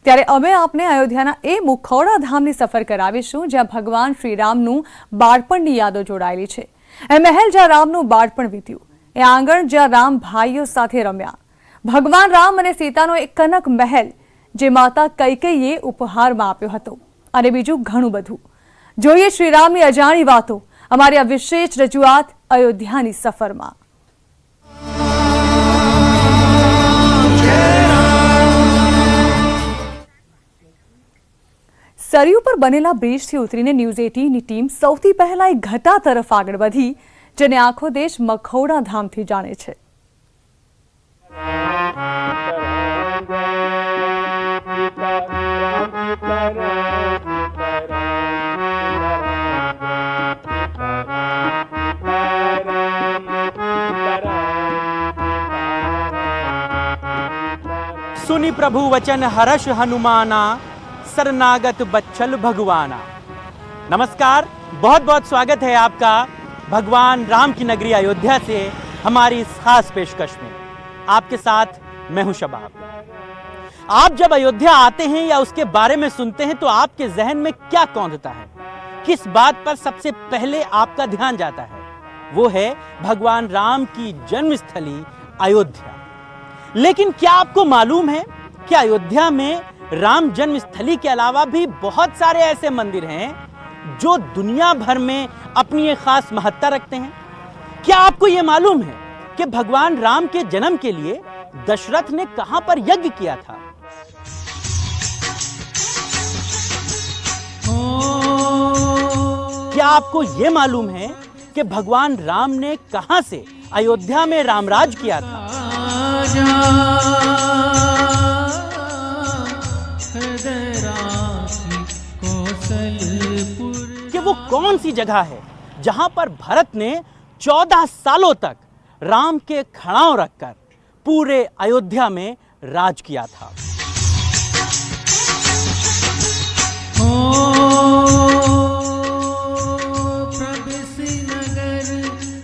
ત્યારે અમે આપને અયોધ્યાના એ મુખોડા ધામની સફર કરાવીશું જ્યાં ભગવાન શ્રીરામનું બાળપણની યાદો જોડાયેલી છે। એ મહેલ જ્યાં રામનું બાળપણ વીત્યું, એ આંગણ જ્યાં રામ ભાઈઓ સાથે રમ્યા, ભગવાન રામ અને સીતાનો એક કનક મહેલ જે માતા કૈકેયીએ ઉપહારમાં આપ્યો હતો અને બીજું ઘણું બધું। જોઈએ શ્રીરામની અજાણી વાતો અમારી આ વિશેષ રજૂઆત અયોધ્યાની સફરમાં। सरयू पर बनेला ब्रिजथी उतरीने न्यूज 18 ની ટીમ સૌથી પહેલા એક ઘટા તરફ આગળ વધી જેને આખો દેશ મખોડા ધામથી જાણે છે। सुनि प्रभु वचन हर्ष हनुमाना, शरणागत बच्छल भगवाना। नमस्कार, बहुत बहुत स्वागत है आपका भगवान राम की नगरी अयोध्या से हमारी इस खास पेशकश में। आपके साथ मैं हूं शबाब। आप जब अयोध्या आते हैं या उसके बारे में सुनते हैं तो आपके जहन में क्या कौंधता है, किस बात पर सबसे पहले आपका ध्यान जाता है? वो है भगवान राम की जन्मस्थली अयोध्या। लेकिन क्या आपको मालूम है कि अयोध्या में राम जन्मस्थली के अलावा भी बहुत सारे ऐसे मंदिर हैं जो दुनिया भर में अपनी एक खास महत्ता रखते हैं? क्या आपको यह मालूम है कि भगवान राम के जन्म के लिए दशरथ ने कहां पर यज्ञ किया था? क्या आपको यह मालूम है कि भगवान राम ने कहां से अयोध्या में रामराज किया था? कि वो कौन सी जगह है जहां पर भरत ने 14 सालों तक राम के खड़ाऊ रखकर पूरे अयोध्या में राज किया था?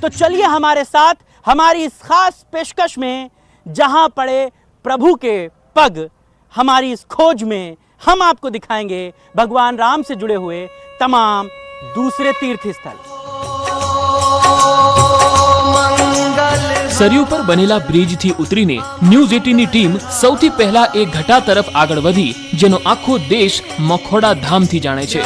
तो चलिए हमारे साथ हमारी इस खास पेशकश में जहां पड़े प्रभु के पग, हमारी इस खोज में हम आपको दिखाएंगे भगवान राम से जुड़े हुए तमाम दूसरे तीर्थ स्थल। सरयू पर बनेला ब्रिज थी उतरीने न्यूज 18 ની ટીમ સૌથી પહેલા એક ઘટા તરફ આગળ વધી જેનો આખો દેશ મખોડા ધામ થી જાણે છે।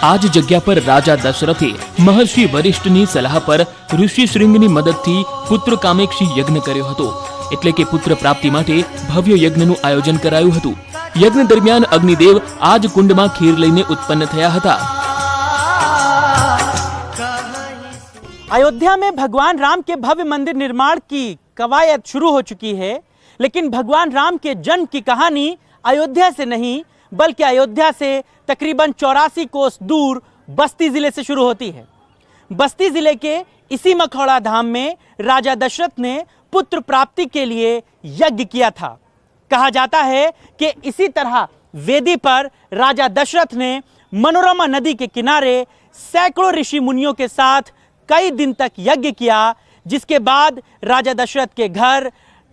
आज जग्या पर राजा दशरथे महर्षि वरिष्ठनी सलाह पर ऋषि श्रृंगनी मददथी पुत्र कामेक्षी यज्ञ कर्यो हतो। એટલે કે પુત્ર પ્રાપ્તિ માટે ભવ્ય યજ્ઞનું આયોજન કરાયું હતું। યજ્ઞ દરમિયાન અગ્નિદેવ આજ કુંડમાં ખીર લઈને ઉત્પન્ન થયા હતા। अयोध्या में भगवान राम के भव्य मंदिर निर्माण की कवायद शुरू हो चुकी है, लेकिन भगवान राम के जन्म की कहानी अयोध्या से नहीं बल्कि अयोध्या से तकरीबन 84 कोस दूर बस्ती जिले से शुरू होती है। बस्ती जिले के इसी मखौड़ा धाम में राजा दशरथ ने पुत्र प्राप्ति के लिए यज्ञ किया था। कहा जाता है कि इसी तरह वेदी पर राजा दशरथ ने मनोरमा नदी के किनारे सैकड़ों ऋषि मुनियों के साथ कई दिन तक यज्ञ किया, जिसके बाद राजा दशरथ के घर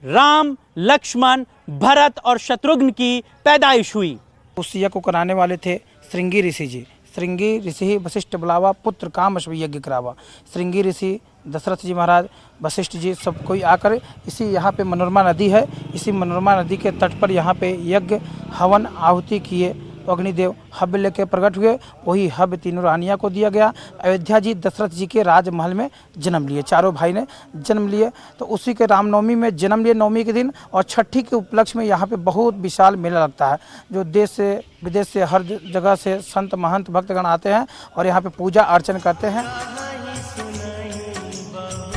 राम, लक्ष्मण, भरत और शत्रुघ्न की पैदाइश हुई। उस यज्ञ को कराने वाले थे श्रृंगी ऋषि जी। श्रृंगी ऋषि वशिष्ठ बुलावा, पुत्र कामश्व यज्ञ करावा। श्रृंगी ऋषि दशरथ जी महाराज, वशिष्ठ जी सब कोई आकर इसी यहाँ पे मनोरमा नदी है, इसी मनोरमा नदी के तट पर यहाँ पे यज्ञ हवन आहुति किए। तो अग्निदेव हव्य लेके प्रकट हुए, वही हव्य तीनों रानियाँ को दिया गया। अयोध्या जी दशरथ जी के राजमहल में जन्म लिए, चारों भाई ने जन्म लिए। तो उसी के रामनवमी में जन्म लिए, नवमी के दिन, और छठी के उपलक्ष्य में यहाँ पे बहुत विशाल मेला लगता है, जो देश से विदेश से हर जगह से संत महंत भक्तगण आते हैं और यहाँ पे पूजा अर्चन करते हैं।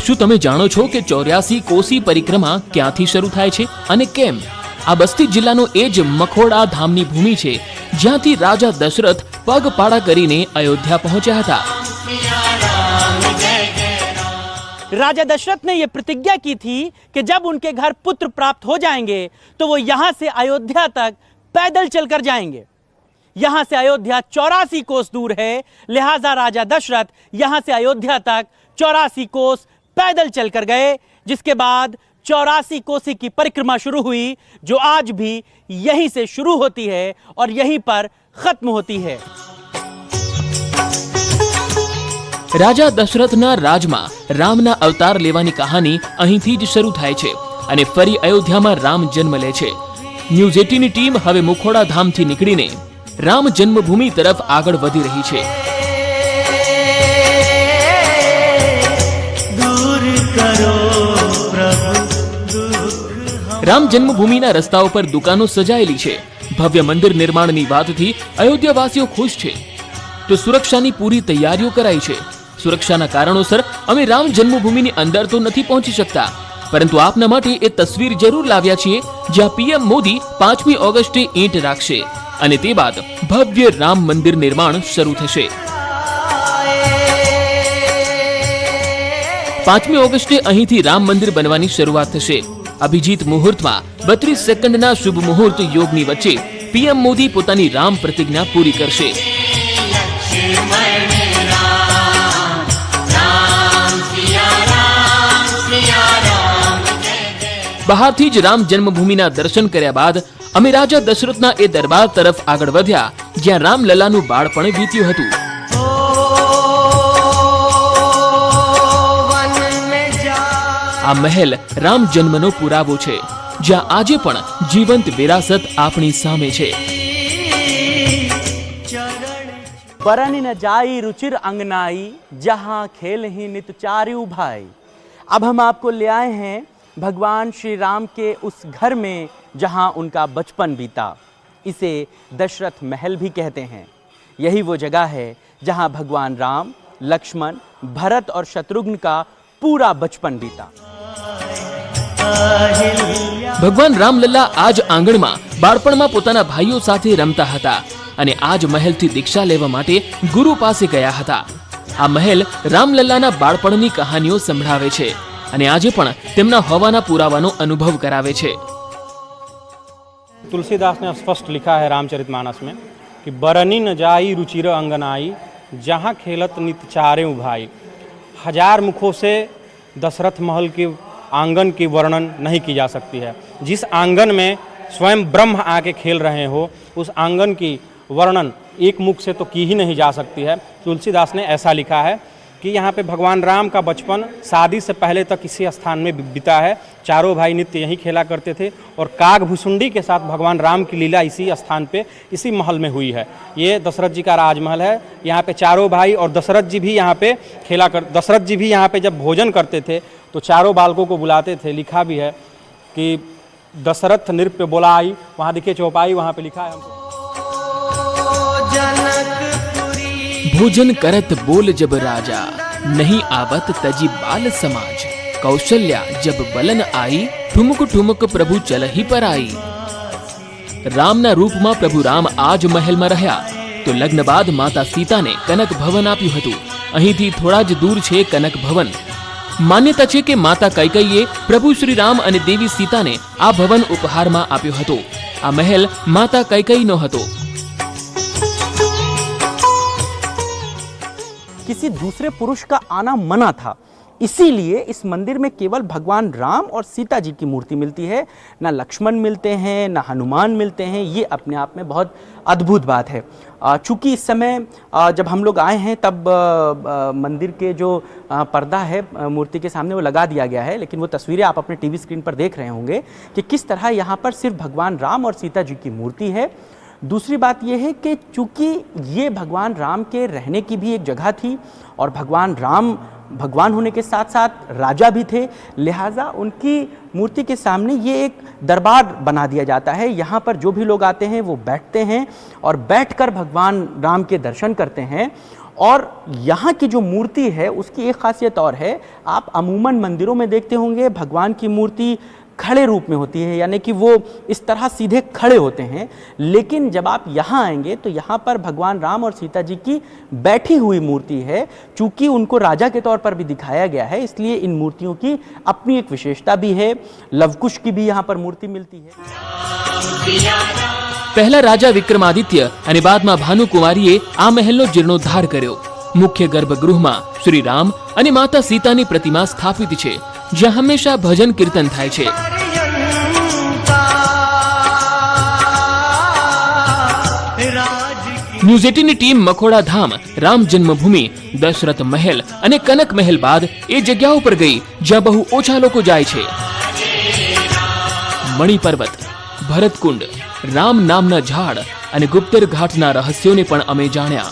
શું તમે જાણો છો કે 84 કોસી પરિક્રમા ક્યાંથી શરૂ થાય છે અને કેમ? આ બસ્તી જિલ્લાનો એ જ મખોડા ધામની ભૂમિ છે જ્યાંથી રાજા દશરથ પગપાળા કરીને અયોધ્યા પહોંચ્યા હતા। राजा दशरथ ने यह प्रतिज्ञा की थी कि जब उनके घर पुत्र प्राप्त हो जाएंगे तो वो यहां से अयोध्या तक पैदल चलकर जाएंगे। यहां से अयोध्या 84 कोस दूर है, लिहाजा राजा दशरथ यहां से अयोध्या तक 84 कोस पैदल चलकर गए, जिसके बाद 84 कोसी की परिक्रमा शुरू हुई, जो आज भी यहीं से शुरू होती है और यहीं पर खत्म होती है। રાજા દશરથના રાજમાં રામના અવતાર લેવાની કહાની અહીંથી જ શરૂ થાય છે અને ફરી અયોધ્યામાં રામ જન્મ લે છે। ન્યૂઝ 18ની ટીમ હવે મુખોડા ધામથી નીકળીને રામ જન્મભૂમિ તરફ આગળ વધી રહી છે। રામ જન્મભૂમિના રસ્તાઓ પર દુકાનો સજાયેલી છે। ભવ્ય મંદિર નિર્માણની વાતથી અયોધ્યાવાસીઓ ખુશ છે, તો સુરક્ષાની પૂરી તૈયારીઓ કરાઈ છે। સુરક્ષાના કારણોસર અમે રામ જન્મભૂમિની અંદર તો નથી પહોંચી શકતા, પરંતુ આપના માટે એ તસવીર જરૂર લાવ્યા છીએ જ્યાં પીએમ મોદી 5મી ઓગસ્ટે ઈંટ રાખશે અને તે બાદ ભવ્ય રામ મંદિર નિર્માણ શરૂ થશે। 5મી ઓગસ્ટે અહીંથી રામ મંદિર બનવાની શરૂઆત થશે। અભિજીત મુહૂર્તમાં 32 સેકન્ડના શુભ મુહૂર્ત યોગની વચ્ચે પીએમ મોદી પોતાની રામ પ્રતિજ્ઞા પૂરી કરશે। બહારથી જ રામ જન્મભૂમિના દર્શન કર્યા બાદ અમે રાજા દશરથના એ દરબાર તરફ આગળ વધ્યા જ્યાં રામલલાનું બાળપણ વીત્યું હતું। આ મહેલ રામ જન્મનો પુરાવો છે, જ્યાં આજે પણ જીવંત વિરાસત આપણી સામે છે। बरन न जाई रुचिर अंगनाई, जहां खेल ही नित चार्यू भाई। अब हम आपको ले आए हैं भगवान श्री राम के उस घर में जहां उनका बचपन बीता। इसे दशरथ महल भी कहते हैं। यही वो जगह है जहां भगवान राम, लक्ष्मण, भरत और शत्रुघ्न का पूरा बचपन बीता। ભગવાન રામલલ્લા આજ આંગણમાં બાળપણમાં પોતાના ભાઈઓ સાથે રમતા હતા અને આજ મહેલથી દીક્ષા લેવા માટે ગુરુ પાસે ગયા હતા। આ મહેલ રામલલ્લાના બાળપણની કહાનીઓ સંભળાવે છે અને આજે પણ તેમના હોવાના પુરાવાનો અનુભવ કરાવે છે। तुलसीदास ने स्पष्ट लिखा है रामचरितमानस में कि बरनी न जाई रुचिर अंगनाई, जहाँ खेलत नित चारे भाई। 1000 मुखों से दशरथ महल के आंगन की वर्णन नहीं की जा सकती है। जिस आंगन में स्वयं ब्रह्म आके खेल रहे हो, उस आंगन की वर्णन एक मुख से तो की ही नहीं जा सकती है। तुलसीदास ने ऐसा लिखा है कि यहाँ पे भगवान राम का बचपन शादी से पहले तक इसी स्थान में बीता है। चारों भाई नित्य यहीं खेला करते थे और काग भुसुंडी के साथ भगवान राम की लीला इसी स्थान पे, इसी महल में हुई है। ये दशरथ जी का राजमहल है। यहाँ पे चारों भाई और दशरथ जी भी यहाँ पे दशरथ जी भी यहाँ पे जब भोजन करते थे तो चारों बालकों को बुलाते थे। लिखा भी है कि दशरथ नृत्य बोलाई, वहाँ देखिए चौपाई, वहाँ पे लिखा है हमको। भोजन करत बोल जब राजा, नहीं आवत तजी बाल समाज। कौशल्या जब बलन आई, ठुमक ठुमक प्रभु चल ही पर आई। रामना रूपમાં પ્રભુ રામ આજ મહેલમાં રહ્યા તો લગ્ન બાદ માતા સીતાને કનક ભવન આપ્યું હતું। અહીંથી થોડા જ દૂર છે કનક ભવન। માન્યતા છે કે માતા કૈકેયીએ પ્રભુ શ્રી રામ અને દેવી સીતાને આ ભવન ઉપહારમાં આપ્યો હતો। આ મહેલ માતા કૈકેયીનો હતો। किसी दूसरे पुरुष का आना मना था, इसीलिए इस मंदिर में केवल भगवान राम और सीता जी की मूर्ति मिलती है। ना लक्ष्मण मिलते हैं, ना हनुमान मिलते हैं। ये अपने आप में बहुत अद्भुत बात है। चूँकि इस समय जब हम लोग आए हैं तब मंदिर के जो पर्दा है मूर्ति के सामने वो लगा दिया गया है, लेकिन वो तस्वीरें आप अपने टीवी स्क्रीन पर देख रहे होंगे कि किस तरह यहाँ पर सिर्फ भगवान राम और सीता जी की मूर्ति है। दूसरी बात यह है कि चूँकि ये भगवान राम के रहने की भी एक जगह थी और भगवान राम भगवान होने के साथ साथ राजा भी थे, लिहाजा उनकी मूर्ति के सामने ये एक दरबार बना दिया जाता है। यहाँ पर जो भी लोग आते हैं वो बैठते हैं और बैठकर भगवान राम के दर्शन करते हैं। और यहाँ की जो मूर्ति है उसकी एक खासियत और है, आप अमूमन मंदिरों में देखते होंगे भगवान की मूर्ति खड़े रूप में होती है, यानी कि वो इस तरह सीधे खड़े होते हैं। लेकिन जब आप यहाँ आएंगे तो यहाँ पर भगवान राम और सीता जी की बैठी हुई मूर्ति है। चूंकि उनको राजा के तौर पर भी दिखाया गया है, इसलिए इन मूर्तियों की अपनी एक विशेषता भी है। लवकुश की भी यहाँ पर मूर्ति मिलती है। પહેલા રાજા વિક્રમાદિત્ય અને બાદમાં ભાનુકુમારીએ આ મહેલનો જીર્ણોદ્ધાર કર્યો. મુખ્ય ગર્ભગૃહમાં શ્રી રામ અને માતા સીતાની પ્રતિમા સ્થાપિત છે, જ્યાં હંમેશા ભજન કીર્તન થાય છે. ન્યૂઝ 18ની ટીમ મખોડા ધામ, રામ જન્મભૂમિ, દશરથ મહેલ અને કનક મહેલ બાદ એ જગ્યાઓ પર ગઈ જ્યાં બહુ ઓછા લોકો જાય છે. મણિપર્વત, ભરતકુંડ, રામ નામના ઝાડ અને ગુપ્તર ઘાટના રહસ્યોને પણ અમે જાણ્યા.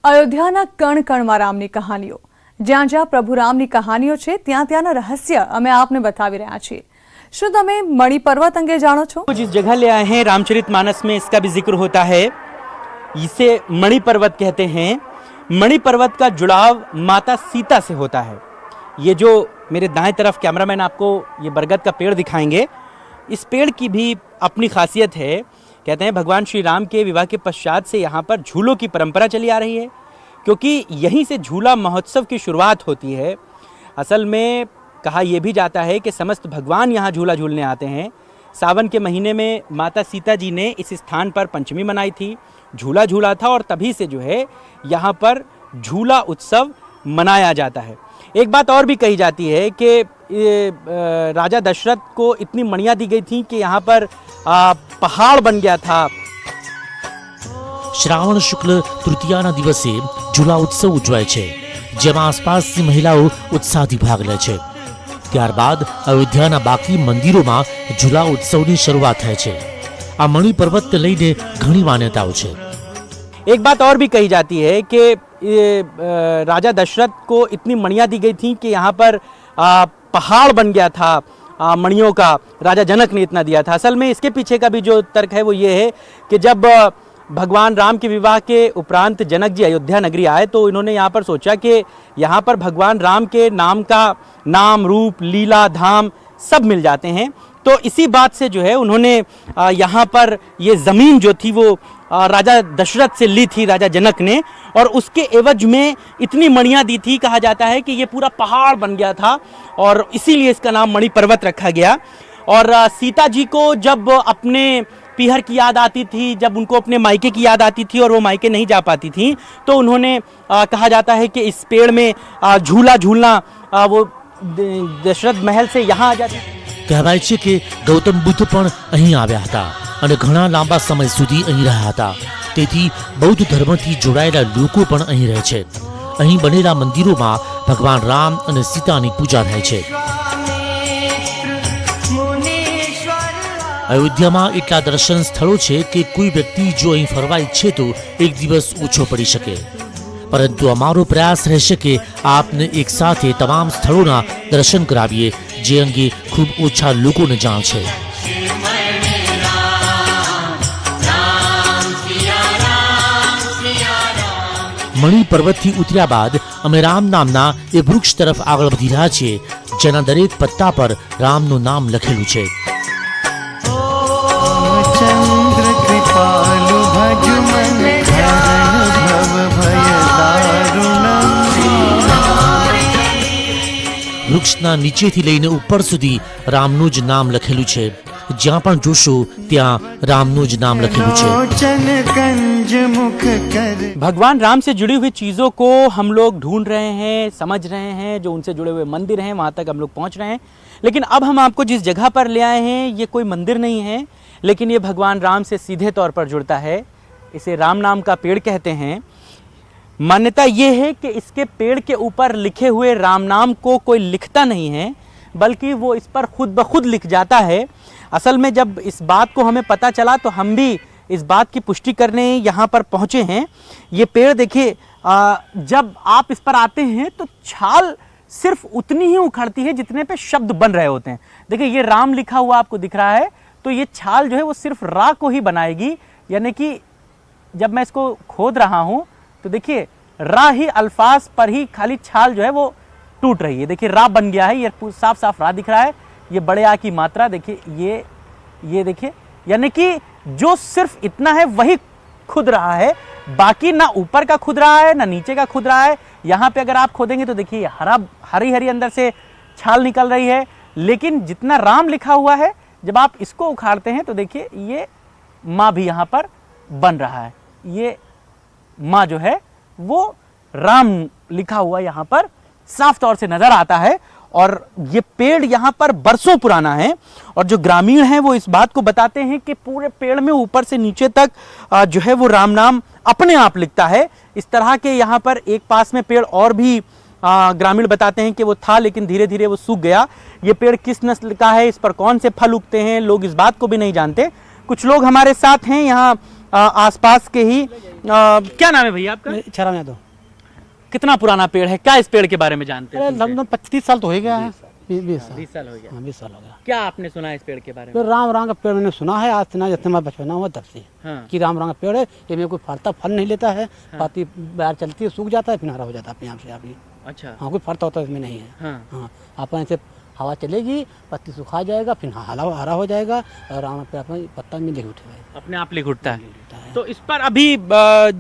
અયોધ્યાના કણ કણમાં રામની કહાનીઓ, જ્યાં જ્યાં પ્રભુ રામની કહાનીઓ છે ત્યાં ત્યાંના રહસ્ય અમે આપને બતાવી રહ્યા છીએ. શું તમે મણિપર્વત અંગે જાણો છો? जिस जगह ले आए हैं रामचरितमानस में इसका भी जिक्र होता है। इसे मणिपर्वत कहते हैं। मणिपर्वत का जुड़ाव माता सीता से होता है। ये जो मेरे दाएं तरफ कैमरामैन आपको ये बरगद का पेड़ दिखाएंगे, इस पेड़ की भी अपनी खासियत है। कहते हैं भगवान श्री राम के विवाह के पश्चात से यहाँ पर झूलों की परंपरा चली आ रही है, क्योंकि यहीं से झूला महोत्सव की शुरुआत होती है। असल में कहा यह भी जाता है कि समस्त भगवान यहाँ झूला झूलने आते हैं। सावन के महीने में माता सीता जी ने इस स्थान पर पंचमी मनाई थी, झूला झूला था, और तभी से जो है यहाँ पर झूला उत्सव मनाया जाता है। एक बात और भी कही जाती है कि राजा दशरथ को इतनी मणियाँ दी गई थी कि यहाँ पर पहाड़ बन गया था। શ્રાવણ શુક્લ તૃતીયાના દિવસે ઝૂલા ઉત્સવ ઉજવાય છે, જેમાં આસપાસની મહિલાઓ ઉત્સાહથી ભાગ લે છે. ત્યારબાદ અયોધ્યાના બાકી મંદિરોમાં ઝૂલા ઉત્સવની શરૂઆત થાય છે. આ મણિ પર્વતને લઈને ઘણી માન્યતાઓ છે. एक बात और भी कही जाती है कि राजा दशरथ को इतनी मणियाँ दी गई थी कि यहाँ पर पहाड़ बन गया था मणियों का। राजा जनक ने इतना दिया था। असल में इसके पीछे का भी जो तर्क है वो ये है कि जब भगवान राम के विवाह के उपरांत जनक जी अयोध्या नगरी आए तो इन्होंने यहाँ पर सोचा कि यहाँ पर भगवान राम के नाम का नाम, रूप, लीला, धाम सब मिल जाते हैं। तो इसी बात से जो है उन्होंने यहाँ पर ये ज़मीन जो थी वो राजा दशरथ से ली थी राजा जनक ने, और उसके एवज में इतनी मणियाँ दी थी। कहा जाता है कि ये पूरा पहाड़ बन गया था और इसीलिए इसका नाम मणिपर्वत रखा गया। और सीता जी को जब अपने पीहर की याद आती थी, जब उनको अपने मायके की याद आती थी और वो मायके नहीं जा पाती थी, तो उन्होंने कहा जाता है कि इस पेड़ में झूला झूलना वो दशरथ महल से यहाँ आ जाती थी। કહેવાય છે કે ગૌતમ બુદ્ધ પણ અહીં આવ્યા હતા અને ઘણા લાંબા સમય સુધી અહીં રહ્યા હતા. તેથી બૌદ્ધ ધર્મથી જોડાયેલા લોકો પણ અહીં રહે છે. અહીં બનેલા મંદિરોમાં ભગવાન રામ અને સીતાની પૂજા થાય છે. અયોધ્યામાં એટલા દર્શન સ્થળો છે કે કોઈ વ્યક્તિ જો અહીં ફરવા ઈચ્છે તો એક દિવસ ઓછો પડી શકે. પરંતુ અમારો પ્રયાસ રહેશે કે આપને એક સાથે તમામ સ્થળોના દર્શન કરાવીએ, જે અંગે ખૂબ ઓછા લોકોને જાણ છે. મણિ પર્વતથી ઉતર્યા બાદ અમે રામ નામના એ વૃક્ષ તરફ આગળ વધી રહ્યા છીએ, જેના દરેક પત્તા પર રામનું નામ લખેલું છે. चंद्र कृपालु भज मन भव भय दारुणम. વૃક્ષના નીચેથી લઈને ઉપર સુધી રામનું જ નામ લખેલું છે. જ્યાં પણ જોશો ત્યાં રામનું જ નામ લખેલું છે. लोचन कंज मुख कर. भगवान राम से जुड़ी हुई चीज़ों को हम लोग ढूंढ रहे हैं, समझ रहे हैं। जो उनसे जुड़े हुए मंदिर हैं वहाँ तक हम लोग पहुँच रहे हैं। लेकिन अब हम आपको जिस जगह पर ले आए हैं ये कोई मंदिर नहीं है, लेकिन ये भगवान राम से सीधे तौर पर जुड़ता है। इसे राम नाम का पेड़ कहते हैं। मान्यता ये है कि इसके पेड़ के ऊपर लिखे हुए राम नाम को कोई लिखता नहीं है, बल्कि वो इस पर खुद ब खुद लिख जाता है। असल में जब इस बात को हमें पता चला तो हम भी इस बात की पुष्टि करने यहाँ पर पहुँचे हैं। ये पेड़ देखिए, जब आप इस पर आते हैं तो छाल सिर्फ उतनी ही उखड़ती है जितने पे शब्द बन रहे होते हैं। देखिए ये राम लिखा हुआ आपको दिख रहा है, तो ये छाल जो है वो सिर्फ रा को ही बनाएगी। यानी कि जब मैं इसको खोद रहा हूँ तो देखिए रा ही अल्फाज पर ही खाली छाल जो है वो टूट रही है। देखिए रा बन गया है, ये साफ साफ रा दिख रहा है। ये बड़े आ की मात्रा देखिए, ये देखिए, यानी कि जो सिर्फ इतना है वही खुद रहा है, बाकी ना ऊपर का खुद रहा है ना नीचे का खुद रहा है। यहाँ पे अगर आप खोदेंगे तो देखिए हरी हरी अंदर से छाल निकल रही है, लेकिन जितना राम लिखा हुआ है जब आप इसको उखाड़ते हैं तो देखिए ये माँ भी यहाँ पर बन रहा है। ये माँ जो है वो राम लिखा हुआ यहाँ पर साफ तौर से नजर आता है। और ये पेड़ यहाँ पर बरसों पुराना है, और जो ग्रामीण हैं वो इस बात को बताते हैं कि पूरे पेड़ में ऊपर से नीचे तक जो है वो राम नाम अपने आप लिखता है। इस तरह के यहाँ पर एक पास में पेड़ और भी ग्रामीण बताते हैं कि वो था, लेकिन धीरे धीरे वो सूख गया। ये पेड़ किस नस्ल का है, इस पर कौन से फल उगते हैं, लोग इस बात को भी नहीं जानते। कुछ लोग हमारे साथ हैं यहाँ आसपास के ही। क्या नाम है भैया आपका? छराम यादव। कितना पुराना पेड़ है, क्या इस पेड़ के बारे में जानते हैं? लगभग 25 साल तो हो गया है। 20 साल हो गया। 20 साल हो गया। क्या आपने सुना है इस पेड़ के बारे में? तो राम का पेड़ मैंने सुना है, आज से ना जितना मैं बचपना हुआ तब से। हाँ। कि राम का पेड़ है, ये में कोई फलता फल नहीं लेता है। पाती बाहर चलती है, सूख जाता है, फिर हरा हो जाता है अपने आप से। आप अच्छा। हाँ, कोई फलता होता इसमें नहीं है। हाँ, अपन ऐसे हवा चलेगी, पत्ती सुखा जाएगा, फिर हरा हो जाएगा, और राम पे अपना पत्ता में लिख उठेगा, अपने आप लिख उठता है। तो इस पर अभी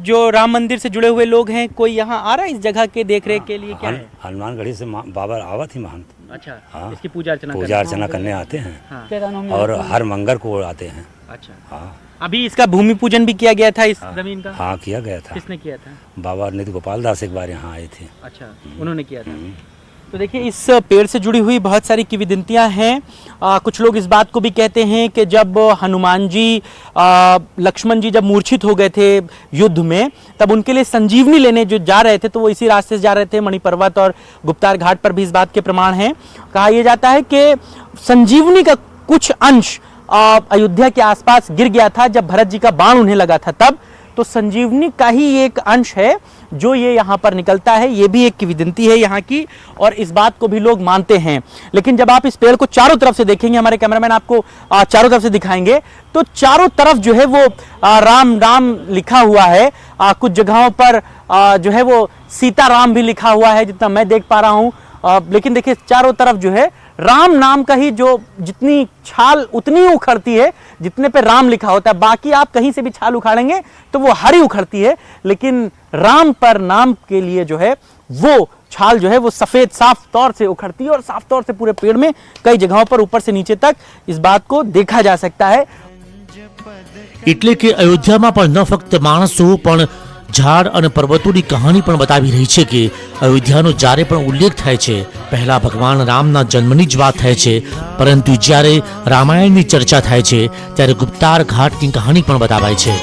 जो राम मंदिर से जुड़े हुए लोग हैं, कोई यहाँ आ रहा है इस जगह के देखरेख के लिए? क्या है? हनुमानगढ़ी से बाबा आवत ही महंत। अच्छा। हाँ, इसकी पूजा अर्चना करने आते हैं। हाँ। और हर मंगर को आते हैं। अच्छा। हाँ, अभी इसका भूमि पूजन भी किया गया था इस जमीन का? हाँ, किया गया था। किसने किया था? बाबा नित्य गोपाल दास एक बार यहाँ आए थे। अच्छा, उन्होंने किया था। तो देखिए इस पेड़ से जुड़ी हुई बहुत सारी किंवदंतियां हैं। कुछ लोग इस बात को भी कहते हैं कि जब हनुमान जी लक्ष्मण जी जब मूर्छित हो गए थे युद्ध में, तब उनके लिए संजीवनी लेने जो जा रहे थे तो वो इसी रास्ते से जा रहे थे। मणिपर्वत और गुप्तार घाट पर भी इस बात के प्रमाण हैं। कहा यह जाता है कि संजीवनी का कुछ अंश अयोध्या के आसपास गिर गया था जब भरत जी का बाण उन्हें लगा था तब। तो संजीवनी का ही एक अंश है जो ये यहाँ पर निकलता है। ये भी एक किंवदंती है यहाँ की, और इस बात को भी लोग मानते हैं। लेकिन जब आप इस पेड़ को चारों तरफ से देखेंगे, हमारे कैमरामैन आपको चारों तरफ से दिखाएंगे, तो चारों तरफ जो है वो राम राम लिखा हुआ है। कुछ जगहों पर जो है वो सीताराम भी लिखा हुआ है, जितना मैं देख पा रहा हूँ। लेकिन देखिए चारों तरफ जो है राम नाम का ही, जो जितनी छाल उतनी उखड़ती है जितने पे राम लिखा होता है। बाकी आप कहीं से भी छाल उखाड़ेंगे तो वो हरी उखड़ती है, लेकिन राम पर नाम के लिए जो है वो छाल जो है वो सफेद साफ तौर से उखड़ती है। और साफ तौर से पूरे पेड़ में कई जगहों पर ऊपर से नीचे तक इस बात को देखा जा सकता है। એટલે કે અયોધ્યામાં પણ ન ફક્ત માણસો પણ ઝાડ અને પર્વતોની કહાની પણ બતાવી રહી છે કે અયોધ્યાનો જ્યારે પણ ઉલ્લેખ થાય છે પહેલા ભગવાન રામના જન્મની જ વાત થાય છે, પરંતુ જ્યારે રામાયણની ચર્ચા થાય છે ત્યારે ગુપ્તાર ઘાટની કહાની પણ બતાવાય છે।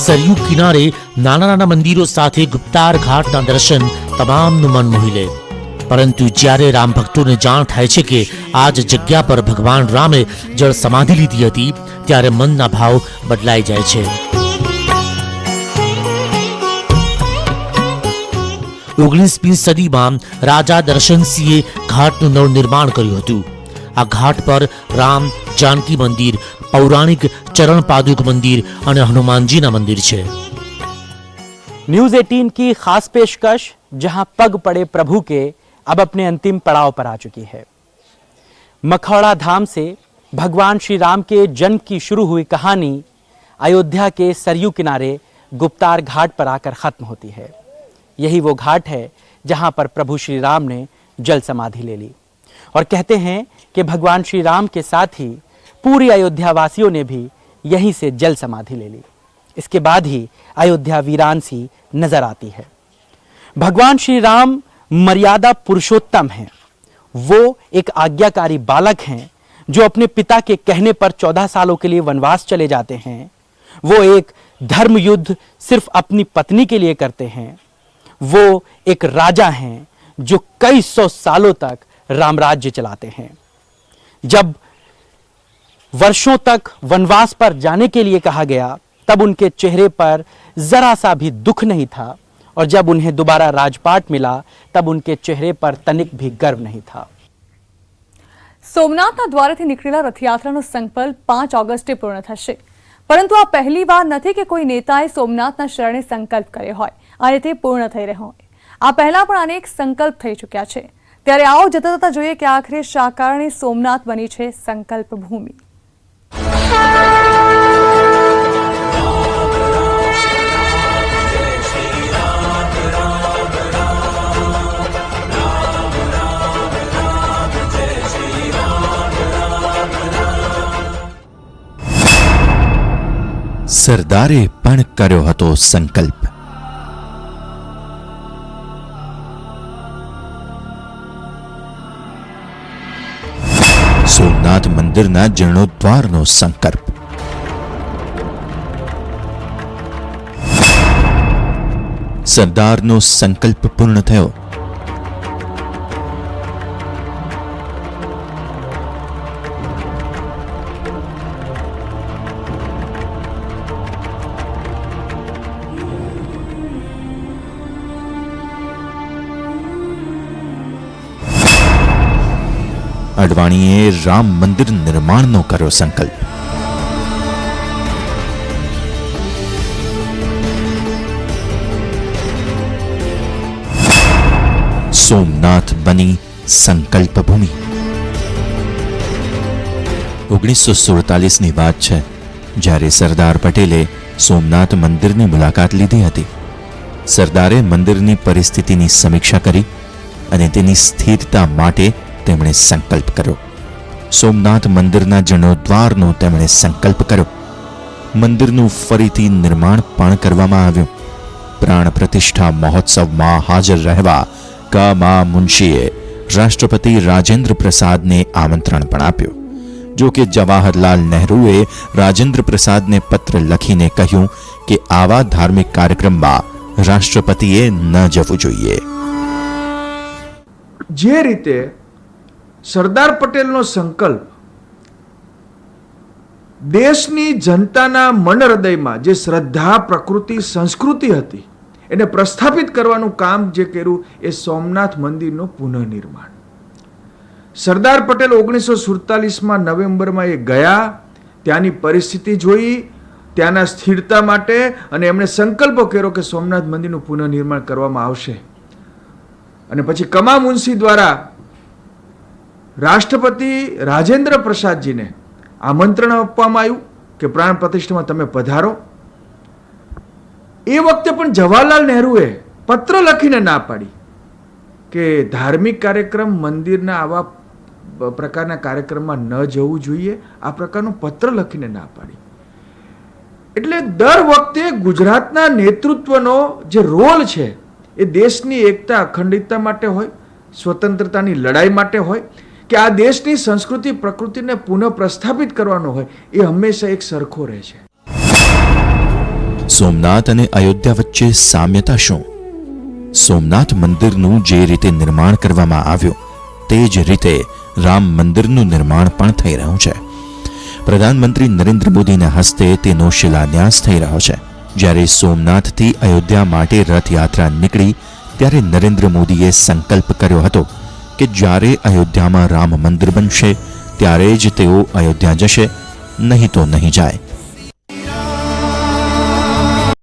સરયુ કિનારે નાના નાના મંદિરો સાથે ગુપ્તાર ઘાટના દર્શન તમામનું મન મોહી લે, પરંતુ જ્યારે રામ ભક્તોને જાણ થાય છે કે આ જ જગ્યા પર ભગવાન રામે જળ સમાધિ લીધી હતી ત્યારે મનના ભાવ બદલાઈ જાય છે। 19મી સદીમાં રાજા દર્શનસિંહે ઘાટનું નવનિર્માણ કર્યું હતું। આ ઘાટ પર રામ जानकी मंदिर, पौराणिक चरण पादुक मंदिर और हनुमानजीना मंदिर છે। न्यूज 18 की खास पेशकश जहां पग पड़े प्रभु के अब अपने अंतिम पड़ाव पर आ चुकी है। मखौड़ा धाम से भगवान श्री राम के जन्म की शुरू हुई कहानी अयोध्या के सरयू किनारे गुप्तार घाट पर आकर खत्म होती है। यही वो घाट है जहां पर प्रभु श्री राम ने जल समाधि ले ली, और कहते हैं कि भगवान श्री राम के साथ ही पूरी अयोध्या वासियों ने भी यहीं से जल समाधि ले ली। इसके बाद ही अयोध्या वीरान सी नजर आती है। भगवान श्री राम मर्यादा पुरुषोत्तम हैं। वो एक आज्ञाकारी बालक हैं जो अपने पिता के कहने पर 14 सालों के लिए वनवास चले जाते हैं। वो एक धर्म युद्ध सिर्फ अपनी पत्नी के लिए करते हैं। वो एक राजा हैं जो कई सौ सालों तक रामराज्य चलाते हैं। जब वर्षों तक वनवास पर जाने के लिए कहा गया तब उनके चेहरे पर जरा सा भी दुख नहीं था, और जब उन्हें दोबारा राजपाट मिला तब उनके चेहरे पर तनिक भी गर्व नहीं था। સોમનાથના દ્વારેથી નીકળેલા રથયાત્રાનો સંકલ્પ 5 ઓગસ્ટે પૂર્ણ થશે। પરંતુ આ પહેલી વાર નથી કે કોઈ નેતાએ સોમનાથના શરણે સંકલ્પ કર્યો હોય અને તે પૂર્ણ થઈ રહ્યો હોય. આ પહેલા પણ અનેક સંકલ્પ થઈ ચૂક્યા છે. ત્યારે આવો જતા જતા જોઈએ કે આખરે શા કારણે સોમનાથ બની છે સંકલ્પ ભૂમિ. સરદારે પણ કર્યો હતો સંકલ્પ. સોમનાથ મંદિરના જીર્ણોદ્ધારનો સંકલ્પ. સરદારનો સંકલ્પ પૂર્ણ થયો. અડવાણીએ રામ મંદિર નિર્માણનો કર્યો સંકલ્પ. સોમનાથ બની સંકલ્પ ભૂમિ. 1947ની વાત છે, જ્યારે સરદાર પટેલે સોમનાથ મંદિરની મુલાકાત લીધી હતી. સરદારે મંદિરની પરિસ્થિતિની સમીક્ષા કરી અને તેની સ્થિરતા માટે તેમણે સંકલ્પ કર્યો. સોમનાથ મંદિરના જીર્ણોદ્ધારનો તેમણે સંકલ્પ કર્યો. મંદિરનું ફરીથી નિર્માણ પણ કરવામાં આવ્યું. પ્રાણ પ્રતિષ્ઠા મહોત્સવમાં હાજર રહેવા ક.મા. મુનશીએ રાષ્ટ્રપતિ રાજેન્દ્ર પ્રસાદને આમંત્રણ પણ આપ્યું. જો કે જવાહરલાલ નહેરુએ રાજેન્દ્ર પ્રસાદને પત્ર લખીને કહ્યું કે આવા ધાર્મિક કાર્યક્રમમાં રાષ્ટ્રપતિએ ન જવું જોઈએ. જે રીતે સરદાર પટેલનો સંકલ્પ દેશની જનતાના મન હૃદયમાં જે શ્રદ્ધા, પ્રકૃતિ, સંસ્કૃતિ હતી એને પ્રસ્થાપિત કરવાનું કામ જે કર્યું એ સોમનાથ મંદિરનું પુનઃનિર્માણ. સરદાર પટેલ 1947માં નવેમ્બરમાં એ ગયા, ત્યાંની પરિસ્થિતિ જોઈ, ત્યાંના સ્થિરતા માટે અને એમણે સંકલ્પ કર્યો કે સોમનાથ મંદિરનું પુનઃનિર્માણ કરવામાં આવશે. અને પછી કમા મુનશી દ્વારા રાષ્ટ્રપતિ રાજેન્દ્ર પ્રસાદજીને આમંત્રણ આપવામાં આવ્યું કે પ્રાણ પ્રતિષ્ઠામાં તમે પધારો. એ વખતે પણ જવાહરલાલ નહેરુએ પત્ર લખીને ના પાડી કે ધાર્મિક કાર્યક્રમ, મંદિરના આવા પ્રકારના કાર્યક્રમમાં ન જવું જોઈએ. આ પ્રકારનો પત્ર લખીને ના પાડી. એટલે દર વખતે ગુજરાતના નેતૃત્વનો જે રોલ છે એ દેશની એકતા, અખંડિતતા માટે હોય, સ્વતંત્રતાની લડાઈ માટે હોય કે આ દેશની સંસ્કૃતિ, પ્રકૃતિને પુનઃ પ્રસ્થાપિત કરવાનો હોય, એ હંમેશા એક સરખો રહે છે. સોમનાથ અને અયોધ્યા વચ્ચે સામ્યતા શું? સોમનાથ મંદિરનું જે રીતે નિર્માણ કરવામાં આવ્યું તે જ રીતે રામ મંદિરનું નિર્માણ પણ થઈ રહ્યું છે. પ્રધાનમંત્રી નરેન્દ્ર મોદીના હસ્તે તેનો શિલાન્યાસ થઈ રહ્યો છે. જ્યારે સોમનાથથી અયોધ્યા માટે રથયાત્રા નીકળી ત્યારે નરેન્દ્ર મોદીએ સંકલ્પ કર્યો હતો કે જ્યારે અયોધ્યામાં રામ મંદિર બનશે ત્યારે જ તેઓ અયોધ્યા જશે, નહીં તો નહીં જાય.